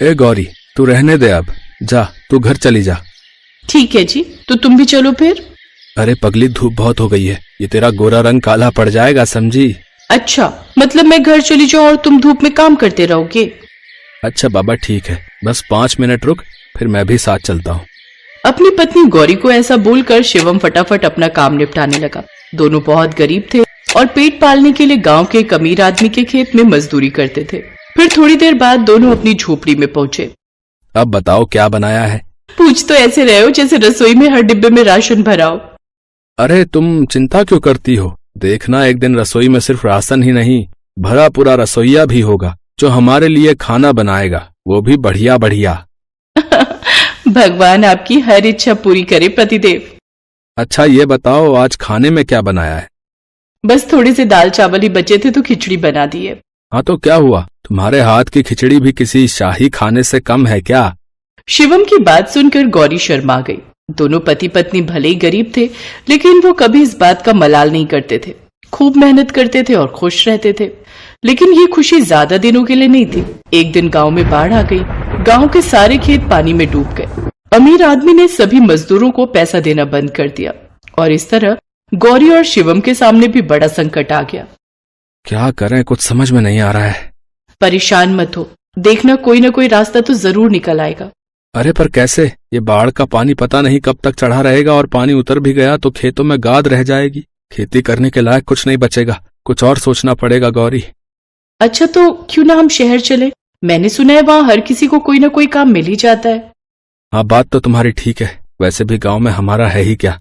ए गौरी, तू रहने दे अब, जा तू घर चली जा। ठीक है जी, तो तुम भी चलो फिर। अरे पगली, धूप बहुत हो गई है, ये तेरा गोरा रंग काला पड़ जाएगा, समझी? अच्छा, मतलब मैं घर चली जाऊं और तुम धूप में काम करते रहोगे? अच्छा बाबा ठीक है, बस 5 मिनट रुक, फिर मैं भी साथ चलता हूँ। अपनी पत्नी गौरी को ऐसा बोलकर शिवम फटाफट अपना काम निपटाने लगा। दोनों बहुत गरीब थे और पेट पालने के लिए गांव के एक अमीर आदमी के खेत में मजदूरी करते थे। फिर थोड़ी देर बाद दोनों अपनी झोपड़ी में पहुंचे। अब बताओ क्या बनाया है? पूछ तो ऐसे रहे हो जैसे रसोई में हर डिब्बे में राशन भरा हो। अरे तुम चिंता क्यों करती हो? देखना एक दिन रसोई में सिर्फ राशन ही नहीं, भरा पूरा रसोईया भी होगा जो हमारे लिए खाना बनाएगा, वो भी बढ़िया बढ़िया। भगवान आपकी हर इच्छा पूरी करे पतिदेव। अच्छा ये बताओ आज खाने में क्या बनाया है? बस थोड़े से दाल चावल ही बचे थे तो खिचड़ी बना दी है। हाँ तो क्या हुआ, तुम्हारे हाथ की खिचड़ी भी किसी शाही खाने से कम है क्या? शिवम की बात सुनकर गौरी शर्मा गई। दोनों पति पत्नी भले ही गरीब थे, लेकिन वो कभी इस बात का मलाल नहीं करते थे। खूब मेहनत करते थे और खुश रहते थे। लेकिन ये खुशी ज्यादा दिनों के लिए नहीं थी। एक दिन गांव में बाढ़ आ गई। गांव के सारे खेत पानी में डूब गए। अमीर आदमी ने सभी मजदूरों को पैसा देना बंद कर दिया और इस तरह गौरी और शिवम के सामने भी बड़ा संकट आ गया। क्या करें, कुछ समझ में नहीं आ रहा है। परेशान मत हो, देखना कोई ना कोई रास्ता तो जरूर निकल आएगा। अरे पर कैसे? ये बाढ़ का पानी पता नहीं कब तक चढ़ा रहेगा और पानी उतर भी गया तो खेतों में गाद रह जाएगी, खेती करने के लायक कुछ नहीं बचेगा। कुछ और सोचना पड़ेगा गौरी। अच्छा तो क्यों ना हम शहर चले? मैंने सुना है वहाँ हर किसी को कोई ना कोई काम मिल ही जाता है। हाँ बात तो तुम्हारी ठीक है, वैसे भी गांव में हमारा है ही क्या।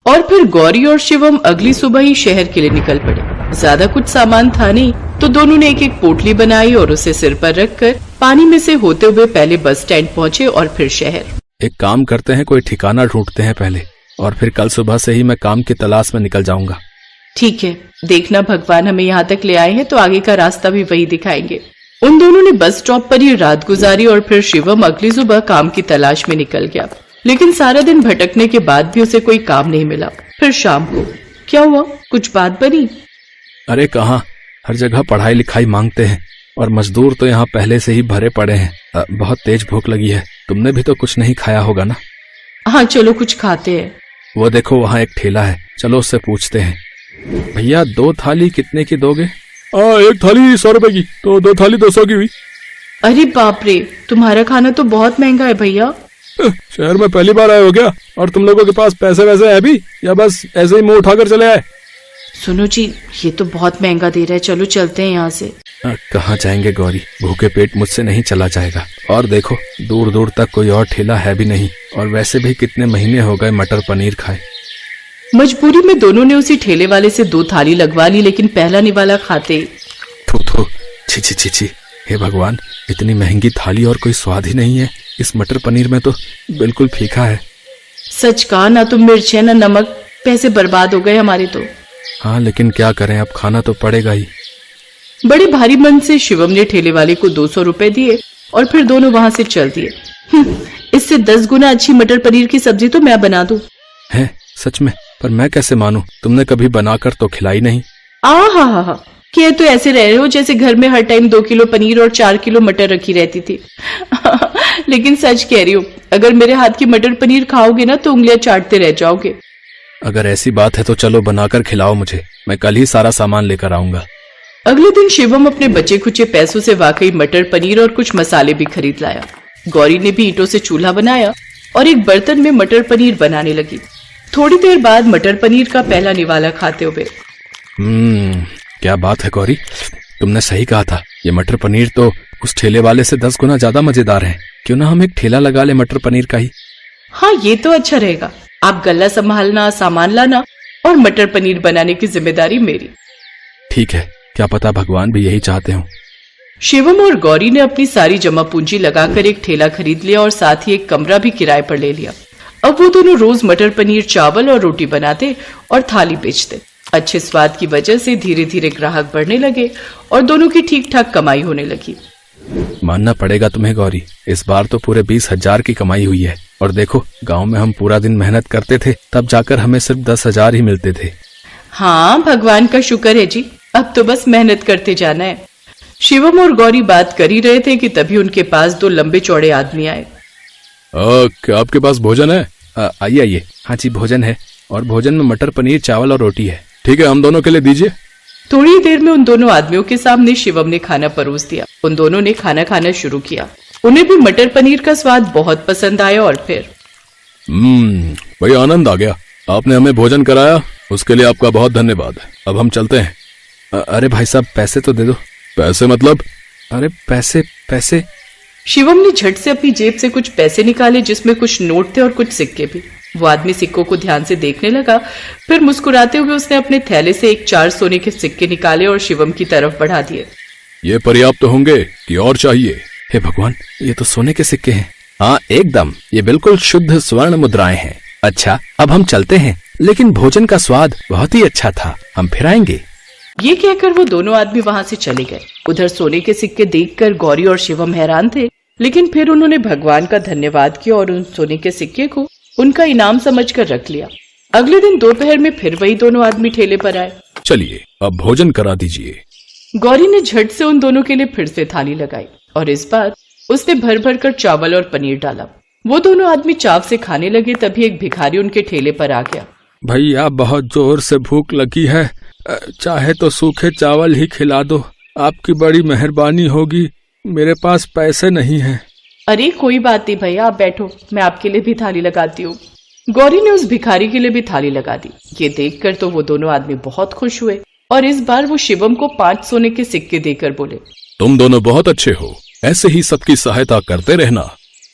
और फिर गौरी और शिवम अगली सुबह ही शहर के लिए निकल पड़े। ज्यादा कुछ सामान था नहीं तो दोनों ने एक एक पोटली बनाई और उसे सिर पर रखकर पानी में से होते हुए पहले बस स्टैंड पहुंचे और फिर शहर। एक काम करते हैं, कोई ठिकाना ढूंढते हैं पहले, और फिर कल सुबह से ही मैं काम की तलाश में निकल जाऊंगा। ठीक है, देखना भगवान हमें यहाँ तक ले आए हैं तो आगे का रास्ता भी वही दिखाएंगे। उन दोनों ने बस स्टॉप पर ही रात गुजारी और फिर शिवम अगली सुबह काम की तलाश में निकल गया। लेकिन सारा दिन भटकने के बाद भी उसे कोई काम नहीं मिला। फिर शाम को क्या हुआ, कुछ बात बनी? अरे कहाँ, हर जगह पढ़ाई लिखाई मांगते हैं और मजदूर तो यहाँ पहले से ही भरे पड़े हैं। बहुत तेज भूख लगी है, तुमने भी तो कुछ नहीं खाया होगा ना? हाँ चलो कुछ खाते हैं। वो देखो वहाँ एक ठेला है, चलो उससे पूछते हैं। भैया 2 थाली कितने की दोगे? एक थाली 100 रुपए की, तो 2 थाली 200 की हुई। अरे बाप रे, तुम्हारा खाना तो बहुत महंगा है भैया। शहर में पहली बार आए हो क्या? और तुम लोगों के पास पैसे वैसे है भी, या बस ऐसे ही मुंह उठाकर चले आए? सुनो जी, ये तो बहुत महंगा दे रहा है, चलो चलते हैं यहाँ से। कहाँ जाएंगे गौरी, भूखे पेट मुझसे नहीं चला जाएगा। और देखो दूर दूर तक कोई और ठेला है भी नहीं, और वैसे भी कितने महीने हो गए मटर पनीर खाए। मजबूरी में दोनों ने उसी ठेले वाले से 2 थाली लगवा ली, लेकिन पहला निवाला खाते थू छी छी छी छी, हे भगवान, इतनी महंगी थाली और कोई स्वाद ही नहीं है। इस मटर पनीर में तो बिल्कुल फीका है। सच कहा, ना तो मिर्च है ना नमक, पैसे बर्बाद हो गए हमारे तो। हाँ लेकिन क्या करें, अब खाना तो पड़ेगा ही। बड़े भारी मन से शिवम ने ठेले वाले को 200 रुपए दिए और फिर दोनों वहां से चल दिए। इससे 10 गुना अच्छी मटर पनीर की सब्जी तो मैं बना दूं। है सच में? पर मैं कैसे मानूं, तुमने कभी बनाकर तो खिलाई नहीं। हा, कि तो ऐसे रह रहे हो जैसे घर में हर टाइम 2 किलो पनीर और 4 किलो मटर रखी रहती थी। लेकिन सच कह रही हो, अगर मेरे हाथ की मटर पनीर खाओगे ना तो उंगलियां चाटते रह जाओगे। अगर ऐसी बात है तो चलो बनाकर खिलाओ मुझे, मैं कल ही सारा सामान लेकर आऊंगा। अगले दिन शिवम अपने बचे खुचे पैसों से वाकई मटर पनीर और कुछ मसाले भी खरीद लाया। गौरी ने भी ईंटों से चूल्हा बनाया और एक बर्तन में मटर पनीर बनाने लगी। थोड़ी देर बाद मटर पनीर का पहला निवाला खाते हुए, क्या बात है गौरी, तुमने सही कहा था। ये मटर पनीर तो उस ठेले वाले से 10 गुना ज्यादा मजेदार है। क्यों ना हम एक ठेला लगा ले मटर पनीर का ही। हाँ ये तो अच्छा रहेगा। आप गल्ला संभालना, सामान लाना और मटर पनीर बनाने की जिम्मेदारी मेरी। ठीक है, क्या पता भगवान भी यही चाहते हो। शिवम और गौरी ने अपनी सारी जमा पूंजी लगाकर एक ठेला खरीद लिया और साथ ही एक कमरा भी किराए पर ले लिया। अब वो दोनों रोज मटर पनीर, चावल और रोटी बनाते और थाली बेचते। अच्छे स्वाद की वजह से धीरे धीरे ग्राहक बढ़ने लगे और दोनों की ठीक ठाक कमाई होने लगी। मानना पड़ेगा तुम्हें गौरी, इस बार तो पूरे 20,000 की कमाई हुई है। और देखो गांव में हम पूरा दिन मेहनत करते थे, तब जाकर हमें सिर्फ 10,000 ही मिलते थे। हाँ भगवान का शुक्र है जी, अब तो बस मेहनत करते जाना है। शिवम और गौरी बात कर ही रहे थे कि तभी उनके पास दो लंबे चौड़े आदमी आए। क्या आपके पास भोजन है? आइए आइए। हाँ जी, भोजन है, और भोजन में मटर पनीर चावल और रोटी है। ठीक है, हम दोनों के लिए दीजिए। थोड़ी देर में उन दोनों आदमियों के सामने शिवम ने खाना परोस दिया। उन दोनों ने खाना खाना शुरू किया। उन्हें भी मटर पनीर का स्वाद बहुत पसंद आया और फिर भाई आनंद आ गया। आपने हमें भोजन कराया, उसके लिए आपका बहुत धन्यवाद। अब हम चलते हैं। अरे भाई साहब, पैसे तो दे दो। पैसे मतलब? अरे पैसे पैसे। शिवम ने झट से अपनी जेब से कुछ पैसे निकाले, जिसमें कुछ नोट थे और कुछ सिक्के भी। वो आदमी सिक्कों को ध्यान से देखने लगा, फिर मुस्कुराते हुए उसने अपने थैले से एक 4 सोने के सिक्के निकाले और शिवम की तरफ बढ़ा दिए। ये पर्याप्त होंगे कि और चाहिए? हे भगवान, ये तो सोने के सिक्के हैं। हाँ एकदम, ये बिल्कुल शुद्ध स्वर्ण मुद्राएं हैं। अच्छा, अब हम चलते हैं, लेकिन भोजन का स्वाद बहुत ही अच्छा था, हम फिर आएंगे। ये कहकर वो दोनों आदमी वहां से चले गए। उधर सोने के सिक्के देखकर गौरी और शिवम हैरान थे, लेकिन फिर उन्होंने भगवान का धन्यवाद किया और उन सोने के सिक्के को उनका इनाम समझकर रख लिया। अगले दिन दोपहर में फिर वही दोनों आदमी ठेले पर आए। चलिए, अब भोजन करा दीजिए। गौरी ने झट से उन दोनों के लिए फिर से थाली लगाई और इस बार उसने भर भर कर चावल और पनीर डाला। वो दोनों आदमी चाव से खाने लगे, तभी एक भिखारी उनके ठेले पर आ गया। भैया, बहुत जोर से भूख लगी है, चाहे तो सूखे चावल ही खिला दो, आपकी बड़ी मेहरबानी होगी, मेरे पास पैसे नहीं हैं। अरे कोई बात नहीं भैया, आप बैठो, मैं आपके लिए भी थाली लगाती हूँ। गौरी ने उस भिखारी के लिए भी थाली लगा दी। ये देखकर तो वो दोनों आदमी बहुत खुश हुए और इस बार वो शिवम को 5 सोने के सिक्के देकर बोले, तुम दोनों बहुत अच्छे हो, ऐसे ही सबकी सहायता करते रहना।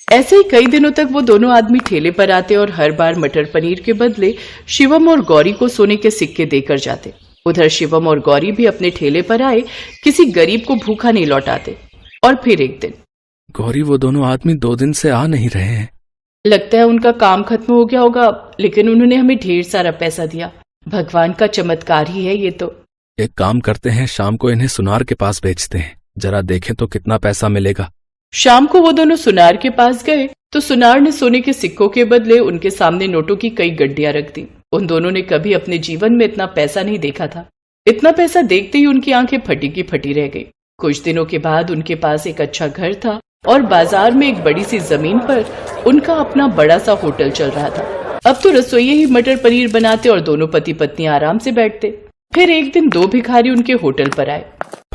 ऐसे ही कई दिनों तक वो दोनों आदमी ठेले पर आते और हर बार मटर पनीर के बदले शिवम और गौरी को सोने के सिक्के देकर जाते। उधर शिवम और गौरी भी अपने ठेले पर आए, किसी गरीब को भूखा नहीं लौटाते। और फिर एक दिन, गौरी, वो दोनों आदमी 2 दिन से आ नहीं रहे हैं। लगता है उनका काम खत्म हो गया होगा, लेकिन उन्होंने हमें ढेर सारा पैसा दिया। भगवान का चमत्कार ही है ये तो। एक काम करते हैं, शाम को इन्हें सुनार के पास बेचते हैं, जरा देखें तो कितना पैसा मिलेगा। शाम को वो दोनों सुनार के पास गए तो सुनार ने सोने के सिक्कों के बदले उनके सामने नोटों की कई गड्डियां रख दी। उन दोनों ने कभी अपने जीवन में इतना पैसा नहीं देखा था। इतना पैसा देखते ही उनकी आंखें फटी की फटी रह गई। कुछ दिनों के बाद उनके पास एक अच्छा घर था और बाजार में एक बड़ी सी जमीन पर उनका अपना बड़ा सा होटल चल रहा था। अब तो रसोइये ही मटर पनीर बनाते और दोनों पति पत्नी आराम से बैठते। फिर एक दिन 2 भिखारी उनके होटल पर आए।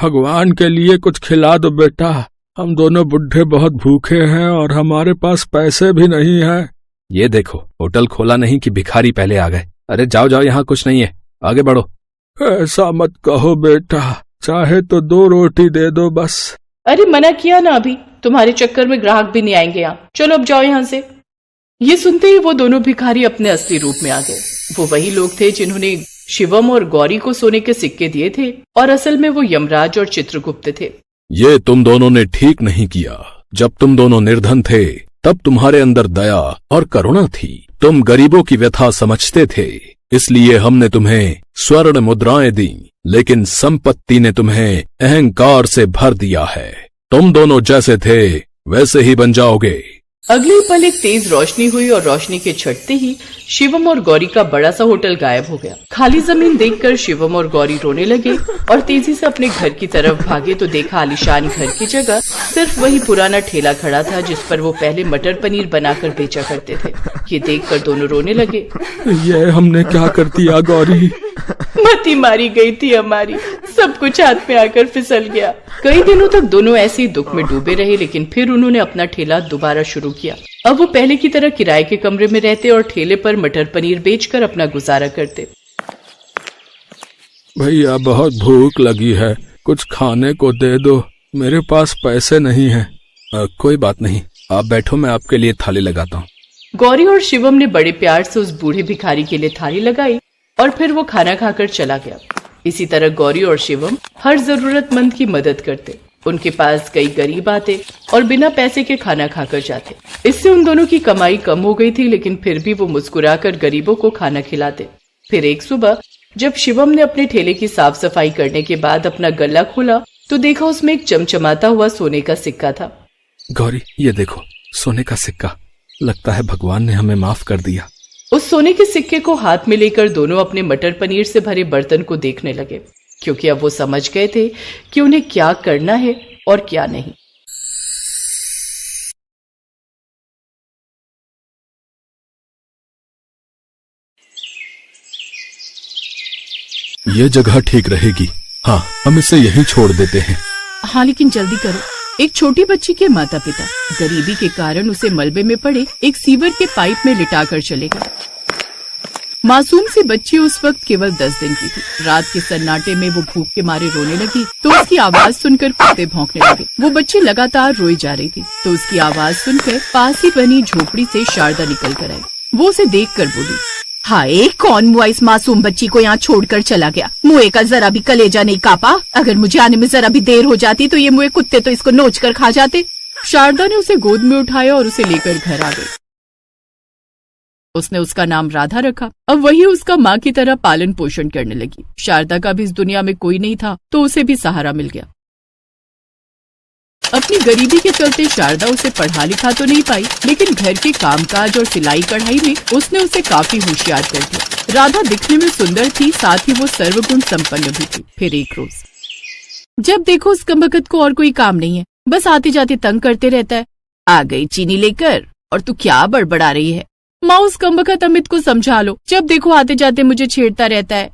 भगवान के लिए कुछ खिला दो बेटा, हम दोनों बुढ़े बहुत भूखे हैं और हमारे पास पैसे भी नहीं हैं। ये देखो, होटल खोला नहीं कि भिखारी पहले आ गए। अरे जाओ जाओ, यहाँ कुछ नहीं है, आगे बढ़ो। ऐसा मत कहो बेटा, चाहे तो 2 रोटी दे दो बस। अरे मना किया ना, अभी तुम्हारे चक्कर में ग्राहक भी नहीं आएंगे यहाँ, चलो अब जाओ यहाँ से। ये सुनते ही वो दोनों भिखारी अपने असली रूप में आ गए। वो वही लोग थे जिन्होंने शिवम और गौरी को सोने के सिक्के दिए थे और असल में वो यमराज और चित्रगुप्त थे। ये तुम दोनों ने ठीक नहीं किया। जब तुम दोनों निर्धन थे तब तुम्हारे अंदर दया और करुणा थी। तुम गरीबों की व्यथा समझते थे, इसलिए हमने तुम्हें स्वर्ण मुद्राएं दी, लेकिन संपत्ति ने तुम्हें अहंकार से भर दिया है। तुम दोनों जैसे थे वैसे ही बन जाओगे। अगले पल एक तेज रोशनी हुई और रोशनी के छटते ही शिवम और गौरी का बड़ा सा होटल गायब हो गया। खाली जमीन देखकर शिवम और गौरी रोने लगे और तेजी से अपने घर की तरफ भागे तो देखा आलीशान घर की जगह सिर्फ वही पुराना ठेला खड़ा था जिस पर वो पहले मटर पनीर बनाकर बेचा करते थे। ये देखकर दोनों रोने लगे। ये हमने क्या कर दिया गौरी? मती मारी गई थी हमारी, सब कुछ हाथ में आकर फिसल गया। कई दिनों तक दोनों ऐसे ही दुख में डूबे रहे, लेकिन फिर उन्होंने अपना ठेला दोबारा शुरू किया। अब वो पहले की तरह किराए के कमरे में रहते और ठेले पर मटर पनीर बेचकर अपना गुजारा करते। भैया, बहुत भूख लगी है, कुछ खाने को दे दो, मेरे पास पैसे नहीं हैं। कोई बात नहीं, आप बैठो, मैं आपके लिए थाली लगाता हूँ। गौरी और शिवम ने बड़े प्यार से उस बूढ़े भिखारी के लिए थाली लगाई और फिर वो खाना खाकर चला गया। इसी तरह गौरी और शिवम हर जरूरतमंद की मदद करते। उनके पास कई गरीब आते और बिना पैसे के खाना खाकर जाते। इससे उन दोनों की कमाई कम हो गई थी, लेकिन फिर भी वो मुस्कुराकर गरीबों को खाना खिलाते। फिर एक सुबह जब शिवम ने अपने ठेले की साफ सफाई करने के बाद अपना गल्ला खोला तो देखा उसमें एक चमचमाता हुआ सोने का सिक्का था। गौरी, ये देखो, सोने का सिक्का, लगता है भगवान ने हमें माफ कर दिया। उस सोने के सिक्के को हाथ में लेकर दोनों अपने मटर पनीर से भरे बर्तन को देखने लगे। क्योंकि अब वो समझ गए थे कि उन्हें क्या करना है और क्या नहीं। ये जगह ठीक रहेगी। हाँ, हम इसे यहीं छोड़ देते हैं। हाँ, लेकिन जल्दी करो। एक छोटी बच्ची के माता पिता गरीबी के कारण उसे मलबे में पड़े एक सीवर के पाइप में लिटा कर चले गए। मासूम सी बच्ची उस वक्त केवल 10 दिन की थी। रात के सन्नाटे में वो भूख के मारे रोने लगी तो उसकी आवाज सुनकर कुत्ते भौंकने लगे। वो बच्ची लगातार रोई जा रही थी तो उसकी आवाज सुनकर पास ही बनी झोपड़ी से शारदा निकल कर आई। वो उसे देख कर बोली, हाय, कौन मुआ इस मासूम बच्ची को यहाँ छोड़कर चला गया? मुए का जरा भी कलेजा नहीं कापा। अगर मुझे आने में जरा भी देर हो जाती तो ये मुए कुत्ते तो इसको नोच कर खा जाते। शारदा ने उसे गोद में उठाया और उसे लेकर घर आ गई। उसने उसका नाम राधा रखा। अब वही उसका माँ की तरह पालन पोषण करने लगी। शारदा का भी इस दुनिया में कोई नहीं था तो उसे भी सहारा मिल गया। अपनी गरीबी के चलते शारदा उसे पढ़ा लिखा तो नहीं पाई, लेकिन घर के कामकाज और सिलाई कढ़ाई में उसने उसे काफी होशियार कर दिया। राधा दिखने में सुंदर थी, साथ ही वो सर्वगुण संपन्न भी थी। फिर एक रोज जब देखो उस कमबख्त को और कोई काम नहीं है, बस आते जाते तंग करते रहता है। आ गई चीनी लेकर, और तू क्या बड़बड़ा रही है? माँ, उस कमबख्त अमित को समझा लो, जब देखो आते जाते मुझे छेड़ता रहता है।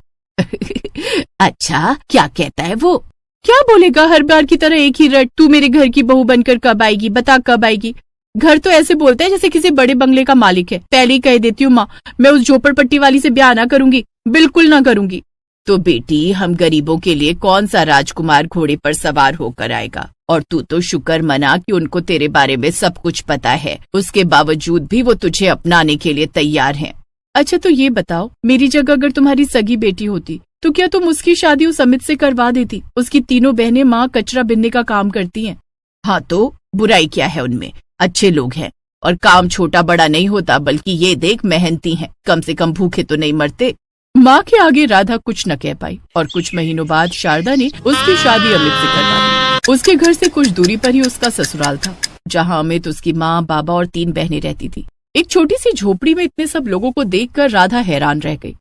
अच्छा, क्या कहता है वो? क्या बोलेगा, हर बार की तरह एक ही रट, तू मेरे घर की बहू बनकर कब आएगी, बता कब आएगी। घर तो ऐसे बोलता है जैसे किसी बड़े बंगले का मालिक है। पहले ही कह देती हूँ माँ, मैं उस झोपड़पट्टी वाली से ब्याह ना करूंगी, बिल्कुल ना करूंगी। तो बेटी, हम गरीबों के लिए कौन सा राजकुमार घोड़े पर सवार होकर आएगा? और तू तो शुक्र मना कि उनको तेरे बारे में सब कुछ पता है, उसके बावजूद भी वो तुझे अपनाने के लिए तैयार हैं। अच्छा, तो ये बताओ, मेरी जगह अगर तुम्हारी सगी बेटी होती तो क्या तुम उसकी शादी उस अमित से करवा देती? उसकी तीनों बहनें माँ कचरा बिनने का काम करती हैं। हाँ, तो बुराई क्या है उनमें? अच्छे लोग हैं और काम छोटा बड़ा नहीं होता, बल्कि ये देख मेहनती हैं, कम से कम भूखे तो नहीं मरते। माँ के आगे राधा कुछ न कह पाई और कुछ महीनों बाद शारदा ने उसकी शादी अमित से करवा दी। उसके घर से कुछ दूरी पर ही उसका ससुराल था, जहाँ अमित, उसकी माँ, बाबा और 3 बहनें रहती थी। एक छोटी सी झोपड़ी में इतने सब लोगों को देखकर राधा हैरान रह गई।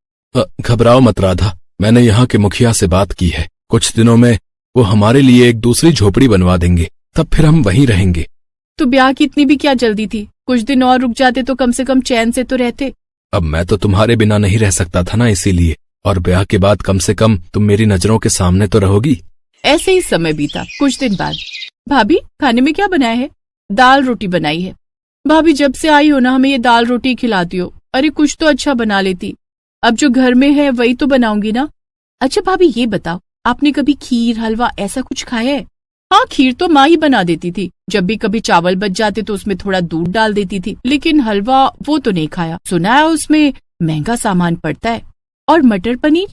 घबराओ मत राधा, मैंने यहाँ के मुखिया से बात की है। कुछ दिनों में वो हमारे लिए एक दूसरी झोपड़ी बनवा देंगे, तब फिर हम वहीं रहेंगे। तो ब्याह की इतनी भी क्या जल्दी थी? कुछ दिन और रुक जाते तो कम से कम चैन से तो रहते। अब मैं तो तुम्हारे बिना नहीं रह सकता था ना, इसीलिए। और ब्याह के बाद कम से कम तुम मेरी नजरों के सामने तो रहोगी। ऐसे ही समय बीता। कुछ दिन बाद, भाभी खाने में क्या बनाया है? दाल रोटी बनाई है। भाभी, जब से आई हो ना, हमें ये दाल रोटी खिलाती हो। अरे कुछ तो अच्छा बना लेती, अब जो घर में है वही तो बनाऊंगी ना। अच्छा भाभी, ये बताओ, आपने कभी खीर, हलवा ऐसा कुछ खाया है? हाँ, खीर तो माँ ही बना देती थी। जब भी कभी चावल बच जाते तो उसमें थोड़ा दूध डाल देती थी, लेकिन हलवा वो तो नहीं खाया। सुना है उसमें महंगा सामान पड़ता है। और मटर पनीर?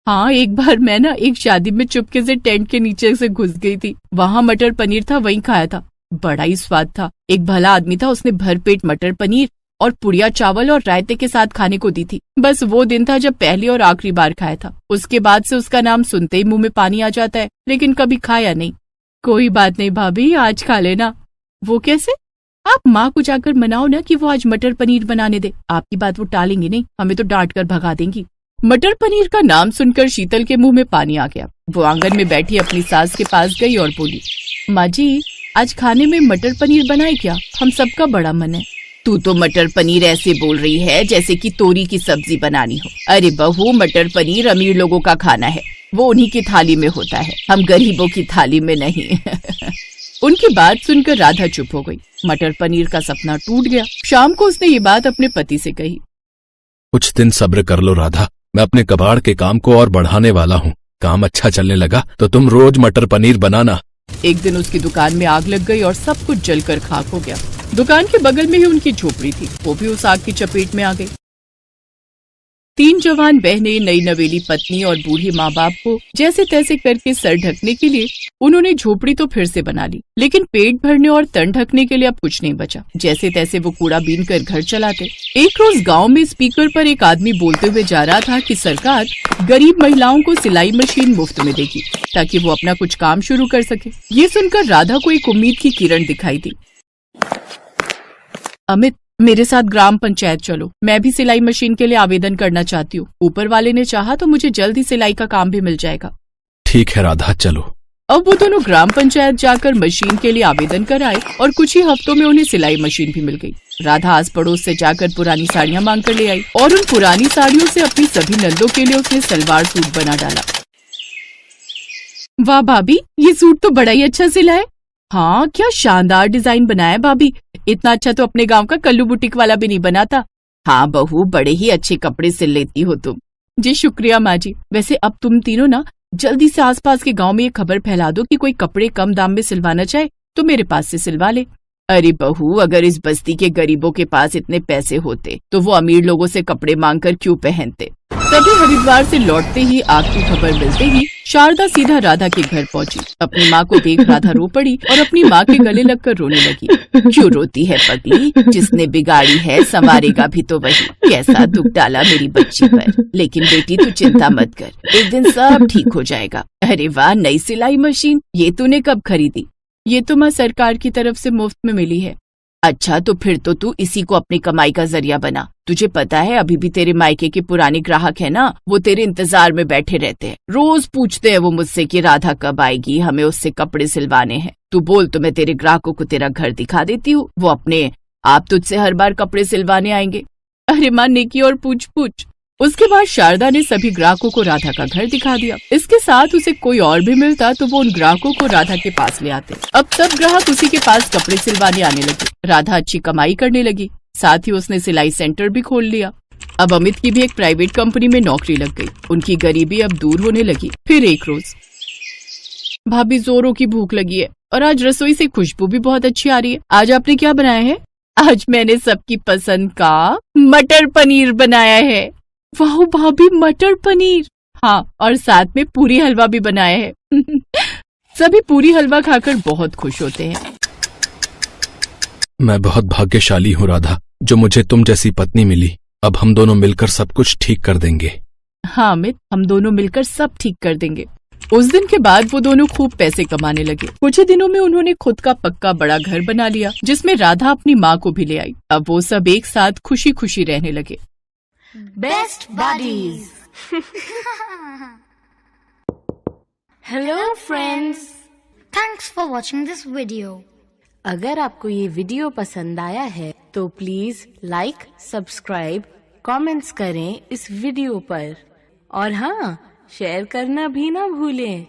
हाँ, एक बार मैं ना एक शादी में चुपके से टेंट के नीचे से घुस गई थी, वहाँ मटर पनीर था, वहीं खाया था। बड़ा ही स्वाद था। एक भला आदमी था, उसने भरपेट मटर पनीर और पुड़िया चावल और रायते के साथ खाने को दी थी। बस वो दिन था जब पहली और आखिरी बार खाया था। उसके बाद से उसका नाम सुनते ही मुंह में पानी आ जाता है, लेकिन कभी खाया नहीं। कोई बात नहीं भाभी, आज खा लेना। वो कैसे? आप माँ को जाकर मनाओ ना कि वो आज मटर पनीर बनाने दे। आपकी बात वो टालेंगी नहीं, हमें तो डांट कर भगा देंगी। मटर पनीर का नाम सुनकर शीतल के मुंह में पानी आ गया। वो आंगन में बैठी अपनी सास के पास गई और बोली, माँ जी, आज खाने में मटर पनीर बनाए क्या? हम सबका बड़ा मन है। तू तो मटर पनीर ऐसे बोल रही है जैसे कि तोरी की सब्जी बनानी हो। अरे बहू, मटर पनीर अमीर लोगों का खाना है, वो उन्हीं की थाली में होता है, हम गरीबों की थाली में नहीं। उनकी बात सुनकर राधा चुप हो गई। मटर पनीर का सपना टूट गया। शाम को उसने ये बात अपने पति से कही। कुछ दिन सब्र कर लो राधा, मैं अपने कबाड़ के काम को और बढ़ाने वाला हूँ। काम अच्छा चलने लगा तो तुम रोज मटर पनीर बनाना। एक दिन उसकी दुकान में आग लग गई और सब कुछ जलकर खाक हो गया। दुकान के बगल में ही उनकी झोपड़ी थी, वो भी उस आग की चपेट में आ गई। 3 जवान बहनें, नई नवेली पत्नी और बूढ़ी माँ बाप को जैसे तैसे करके सर ढकने के लिए उन्होंने झोपड़ी तो फिर से बना ली, लेकिन पेट भरने और तन ढकने के लिए अब कुछ नहीं बचा। जैसे तैसे वो कूड़ा बीन कर घर चलाते। एक रोज गांव में स्पीकर पर एक आदमी बोलते हुए जा रहा था कि सरकार गरीब महिलाओं को सिलाई मशीन मुफ्त में देगी ताकि वो अपना कुछ काम शुरू कर सके। ये सुनकर राधा को एक उम्मीद की किरण दिखाई दी। अमित, मेरे साथ ग्राम पंचायत चलो, मैं भी सिलाई मशीन के लिए आवेदन करना चाहती हूँ। ऊपर वाले ने चाहा तो मुझे जल्द ही सिलाई का काम भी मिल जाएगा। ठीक है राधा, चलो। अब वो दोनों ग्राम पंचायत जाकर मशीन के लिए आवेदन कराए और कुछ ही हफ्तों में उन्हें सिलाई मशीन भी मिल गई। राधा आस पड़ोस से जाकर पुरानी साड़ियाँ मांग कर ले आई और उन पुरानी साड़ियों से अपनी सभी नंदों के लिए उसने सलवार सूट बना डाला। वाह भाभी, ये सूट तो बड़ा ही अच्छा सिला है। हाँ, क्या शानदार डिजाइन बनाया है भाभी। इतना अच्छा तो अपने गांव का कल्लू बुटीक वाला भी नहीं बनाता। हाँ बहू, बड़े ही अच्छे कपड़े सिल लेती हो तुम। जी शुक्रिया माँ जी। वैसे अब तुम तीनों ना जल्दी से आसपास के गांव में ये खबर फैला दो कि कोई कपड़े कम दाम में सिलवाना चाहे तो मेरे पास से सिलवा ले। अरे बहू, अगर इस बस्ती के गरीबों के पास इतने पैसे होते तो वो अमीर लोगों से कपड़े मांगकर क्यों पहनते। तभी हरिद्वार से लौटते ही आग की खबर मिलते ही शारदा सीधा राधा के घर पहुंची। अपनी माँ को देख राधा रो पड़ी और अपनी माँ के गले लगकर रोने लगी। क्यों रोती है पगली, जिसने बिगाड़ी है संवारेगा भी तो वही। कैसा दुख डाला मेरी बच्ची पर। लेकिन बेटी तू चिंता मत कर, एक दिन सब ठीक हो जाएगा। अरे वाह, नई सिलाई मशीन, ये तूने कब खरीदी? ये तो माँ सरकार की तरफ से मुफ्त में मिली है। अच्छा, तो फिर तो तू इसी को अपनी कमाई का जरिया बना। तुझे पता है अभी भी तेरे मायके के पुराने ग्राहक है ना, वो तेरे इंतजार में बैठे रहते हैं। रोज पूछते हैं वो मुझसे कि राधा कब आएगी, हमें उससे कपड़े सिलवाने हैं। तू बोल तो मैं तेरे ग्राहकों को तेरा घर दिखा देती हूँ, वो अपने आप तुझसे हर बार कपड़े सिलवाने आएंगे। अरे माँ, नेकी और पूछ पूछ। उसके बाद शारदा ने सभी ग्राहकों को राधा का घर दिखा दिया। इसके साथ उसे कोई और भी मिलता तो वो उन ग्राहकों को राधा के पास ले आते। अब सब ग्राहक उसी के पास कपड़े सिलवाने आने लगे। राधा अच्छी कमाई करने लगी, साथ ही उसने सिलाई सेंटर भी खोल लिया। अब अमित की भी एक प्राइवेट कंपनी में नौकरी लग गई। उनकी गरीबी अब दूर होने लगी। फिर एक रोज, भाभी जोरों की भूख लगी है और आज रसोई से खुशबू भी बहुत अच्छी आ रही है। आज आपने क्या बनाया है? आज मैंने सबकी पसंद का मटर पनीर बनाया है। वाह भाभी, मटर पनीर। हाँ, और साथ में पूरी हलवा भी बनाया है। सभी पूरी हलवा खाकर बहुत खुश होते हैं। मैं बहुत भाग्यशाली हूँ राधा, जो मुझे तुम जैसी पत्नी मिली। अब हम दोनों मिलकर सब कुछ ठीक कर देंगे। हाँ अमित, हम दोनों मिलकर सब ठीक कर देंगे। उस दिन के बाद वो दोनों खूब पैसे कमाने लगे। कुछ ही दिनों में उन्होंने खुद का पक्का बड़ा घर बना लिया, जिसमें राधा अपनी माँ को भी ले आई। अब वो सब एक साथ खुशी खुशी रहने लगे। Best buddies. Hello friends. Thanks for watching this video. अगर आपको ये वीडियो पसंद आया है तो प्लीज लाइक, सब्सक्राइब, कमेंट्स करें इस वीडियो पर और हाँ, शेयर करना भी ना भूलें।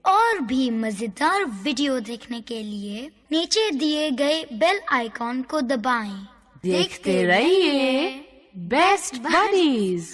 और भी मजेदार वीडियो देखने के लिए नीचे दिए गए बेल आइकॉन को दबाएं। देखते रहिए बेस्ट बडीज।